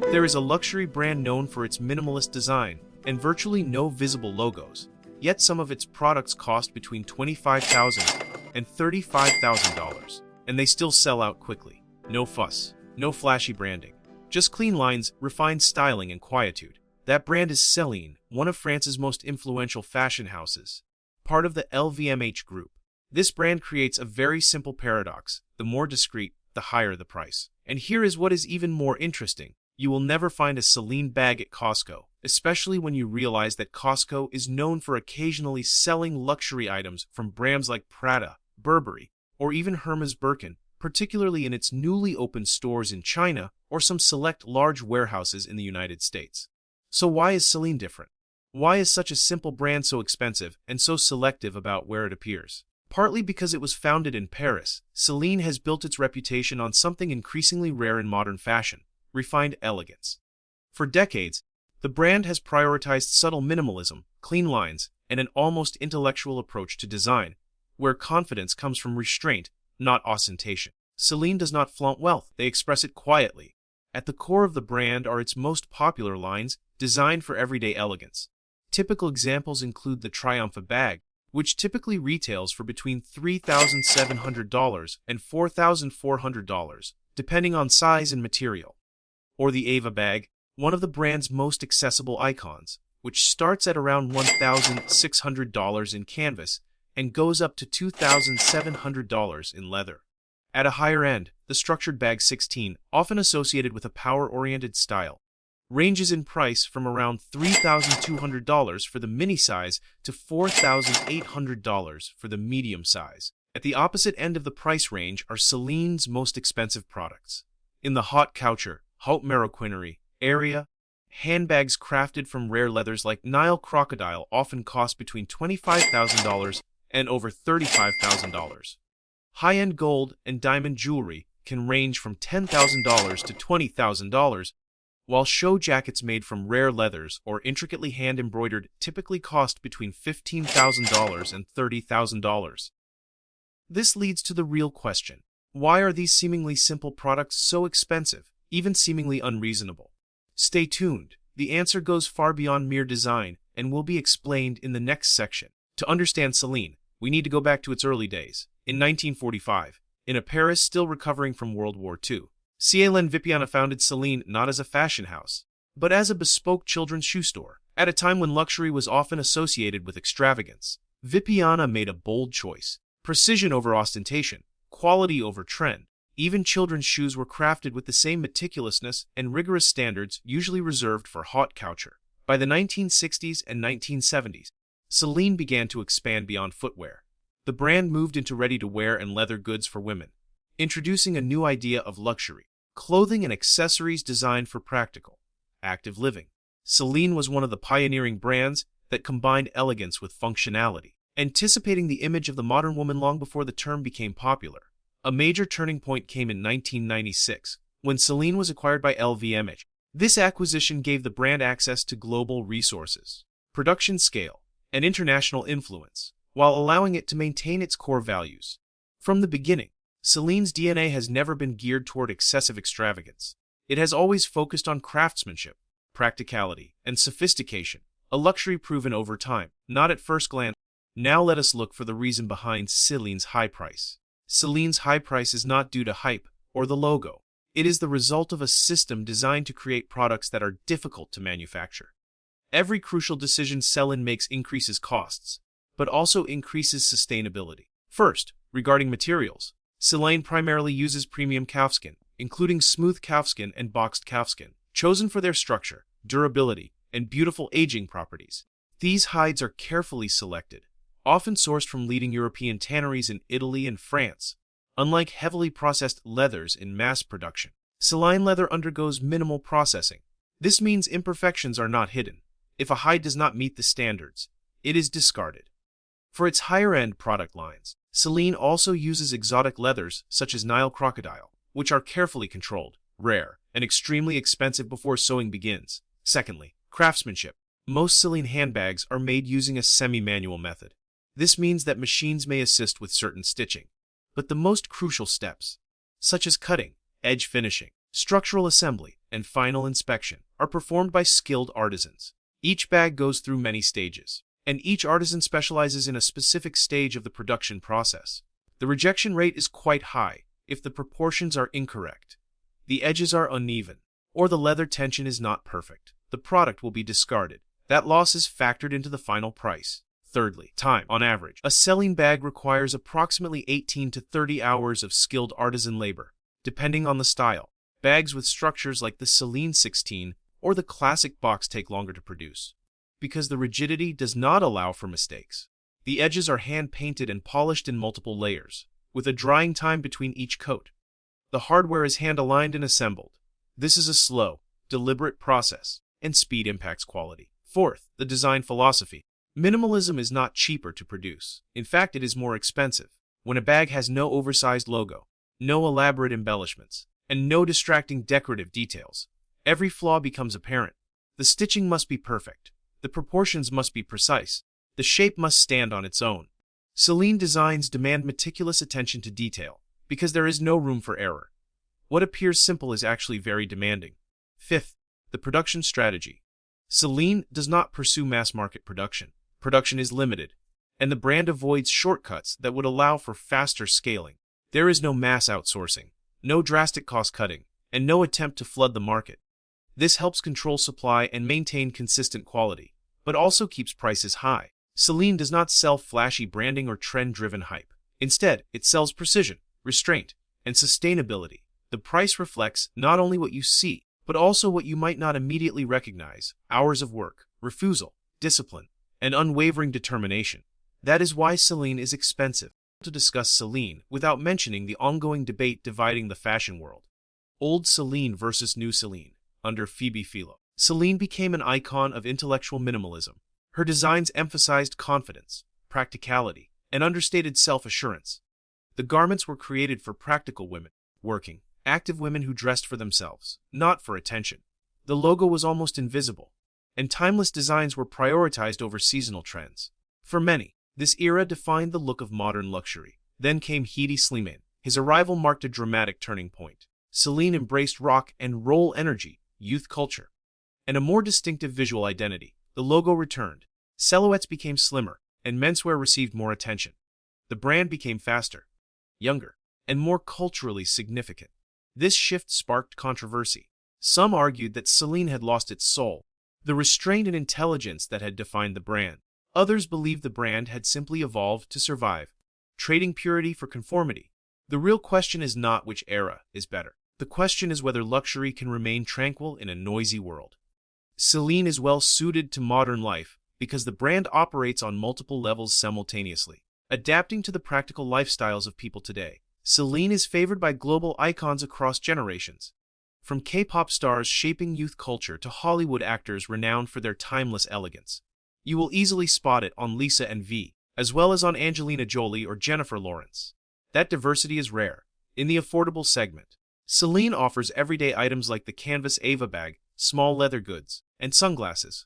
There is a luxury brand known for its minimalist design and virtually no visible logos, yet some of its products cost between $25,000 and $35,000, and they still sell out quickly. No fuss, no flashy branding, just clean lines, refined styling, and quietude. That brand is Celine, one of France's most influential fashion houses, part of the LVMH group. This brand creates a very simple paradox: the more discreet, the higher the price. And here is what is even more interesting. You will never find a Celine bag at Costco, especially when you realize that Costco is known for occasionally selling luxury items from brands like Prada, Burberry, or even Hermes Birkin, particularly in its newly opened stores in China or some select large warehouses in the United States. So why is Celine different? Why is such a simple brand so expensive and so selective about where it appears? Partly because it was founded in Paris, Celine has built its reputation on something increasingly rare in modern fashion: refined elegance. For decades, the brand has prioritized subtle minimalism, clean lines, and an almost intellectual approach to design, where confidence comes from restraint, not ostentation. Celine does not flaunt wealth, they express it quietly. At the core of the brand are its most popular lines, designed for everyday elegance. Typical examples include the Triumph bag, which typically retails for between $3,700 and $4,400, depending on size and material. Or the Ava bag, one of the brand's most accessible icons, which starts at around $1,600 in canvas and goes up to $2,700 in leather. At a higher end, the structured bag 16, often associated with a power-oriented style, ranges in price from around $3,200 for the mini size to $4,800 for the medium size. At the opposite end of the price range are Celine's most expensive products. In the haute couture, haute maroquinerie area, handbags crafted from rare leathers like Nile crocodile often cost between $25,000 and over $35,000. High-end gold and diamond jewelry can range from $10,000 to $20,000, while show jackets made from rare leathers or intricately hand-embroidered typically cost between $15,000 and $30,000. This leads to the real question: why are these seemingly simple products so expensive, even seemingly unreasonable? Stay tuned. The answer goes far beyond mere design and will be explained in the next section. To understand Celine, we need to go back to its early days. In 1945, in a Paris still recovering from World War II, Celine Vipiana founded Celine not as a fashion house, but as a bespoke children's shoe store. At a time when luxury was often associated with extravagance, Vipiana made a bold choice: precision over ostentation, quality over trend. Even children's shoes were crafted with the same meticulousness and rigorous standards usually reserved for haute couture. By the 1960s and 1970s, Celine began to expand beyond footwear. The brand moved into ready-to-wear and leather goods for women, introducing a new idea of luxury: clothing and accessories designed for practical, active living. Celine was one of the pioneering brands that combined elegance with functionality, anticipating the image of the modern woman long before the term became popular. A major turning point came in 1996, when Celine was acquired by LVMH. This acquisition gave the brand access to global resources, production scale, and international influence, while allowing it to maintain its core values. From the beginning, Celine's DNA has never been geared toward excessive extravagance. It has always focused on craftsmanship, practicality, and sophistication, a luxury proven over time, not at first glance. Now let us look for the reason behind Celine's high price. Celine's high price is not due to hype or the logo. It is the result of a system designed to create products that are difficult to manufacture. Every crucial decision Celine makes increases costs, but also increases sustainability. First, regarding materials, Celine primarily uses premium calfskin, including smooth calfskin and boxed calfskin, chosen for their structure, durability, and beautiful aging properties. These hides are carefully selected, often sourced from leading European tanneries in Italy and France. Unlike heavily processed leathers in mass production, Celine leather undergoes minimal processing. This means imperfections are not hidden. If a hide does not meet the standards, it is discarded. For its higher-end product lines, Celine also uses exotic leathers such as Nile crocodile, which are carefully controlled, rare, and extremely expensive before sewing begins. Secondly, craftsmanship. Most Celine handbags are made using a semi-manual method. This means that machines may assist with certain stitching, but the most crucial steps, such as cutting, edge finishing, structural assembly, and final inspection are performed by skilled artisans. Each bag goes through many stages, and each artisan specializes in a specific stage of the production process. The rejection rate is quite high if the proportions are incorrect, the edges are uneven, or the leather tension is not perfect. The product will be discarded. That loss is factored into the final price. Thirdly, time. On average, a Celine bag requires approximately 18 to 30 hours of skilled artisan labor, depending on the style. Bags with structures like the Celine 16 or the classic box take longer to produce, because the rigidity does not allow for mistakes. The edges are hand-painted and polished in multiple layers, with a drying time between each coat. The hardware is hand-aligned and assembled. This is a slow, deliberate process, and speed impacts quality. Fourth, the design philosophy. Minimalism is not cheaper to produce. In fact, it is more expensive. When a bag has no oversized logo, no elaborate embellishments, and no distracting decorative details, every flaw becomes apparent. The stitching must be perfect. The proportions must be precise. The shape must stand on its own. Celine designs demand meticulous attention to detail, because there is no room for error. What appears simple is actually very demanding. Fifth, the production strategy. Celine does not pursue mass-market production. Production is limited, and the brand avoids shortcuts that would allow for faster scaling. There is no mass outsourcing, no drastic cost-cutting, and no attempt to flood the market. This helps control supply and maintain consistent quality, but also keeps prices high. Celine does not sell flashy branding or trend-driven hype. Instead, it sells precision, restraint, and sustainability. The price reflects not only what you see, but also what you might not immediately recognize: hours of work, refusal, discipline, and unwavering determination. That is why Celine is expensive. To discuss Celine without mentioning the ongoing debate dividing the fashion world. Old Celine versus new Celine. Under Phoebe Philo, Celine became an icon of intellectual minimalism. Her designs emphasized confidence, practicality, and understated self-assurance. The garments were created for practical women, working, active women who dressed for themselves, not for attention. The logo was almost invisible, and timeless designs were prioritized over seasonal trends. For many, this era defined the look of modern luxury. Then came Celine. His arrival marked a dramatic turning point. Celine embraced rock and roll energy, youth culture, and a more distinctive visual identity. The logo returned. Silhouettes became slimmer, and menswear received more attention. The brand became faster, younger, and more culturally significant. This shift sparked controversy. Some argued that Celine had lost its soul, the restraint and intelligence that had defined the brand. Others believed the brand had simply evolved to survive, trading purity for conformity. The real question is not which era is better. The question is whether luxury can remain tranquil in a noisy world. Celine is well suited to modern life because the brand operates on multiple levels simultaneously, adapting to the practical lifestyles of people today. Celine is favored by global icons across generations, from K-pop stars shaping youth culture to Hollywood actors renowned for their timeless elegance. You will easily spot it on Lisa and V, as well as on Angelina Jolie or Jennifer Lawrence. That diversity is rare. In the affordable segment, Celine offers everyday items like the canvas Ava bag, small leather goods, and sunglasses.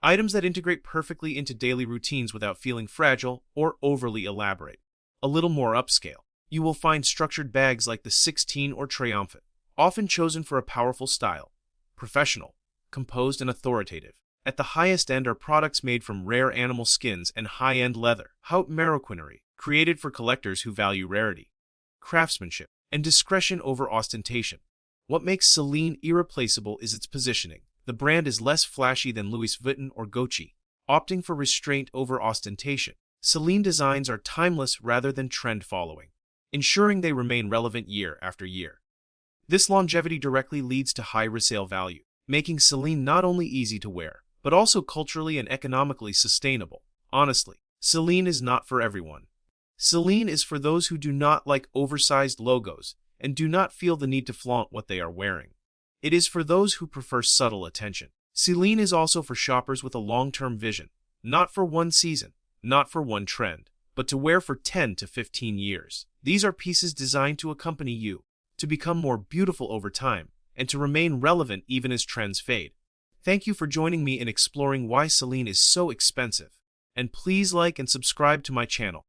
Items that integrate perfectly into daily routines without feeling fragile or overly elaborate. A little more upscale, you will find structured bags like the 16 or Triumphant, often chosen for a powerful style, professional, composed, and authoritative. At the highest end are products made from rare animal skins and high-end leather, haute maroquinerie, created for collectors who value rarity, craftsmanship, and discretion over ostentation. What makes Celine irreplaceable is its positioning. The brand is less flashy than Louis Vuitton or Gucci, opting for restraint over ostentation. Celine designs are timeless rather than trend-following, ensuring they remain relevant year after year. This longevity directly leads to high resale value, making Celine not only easy to wear, but also culturally and economically sustainable. Honestly, Celine is not for everyone. Celine is for those who do not like oversized logos and do not feel the need to flaunt what they are wearing. It is for those who prefer subtle attention. Celine is also for shoppers with a long-term vision, not for one season, not for one trend, but to wear for 10 to 15 years. These are pieces designed to accompany you, to become more beautiful over time, and to remain relevant even as trends fade. Thank you for joining me in exploring why Celine is so expensive. And please like and subscribe to my channel.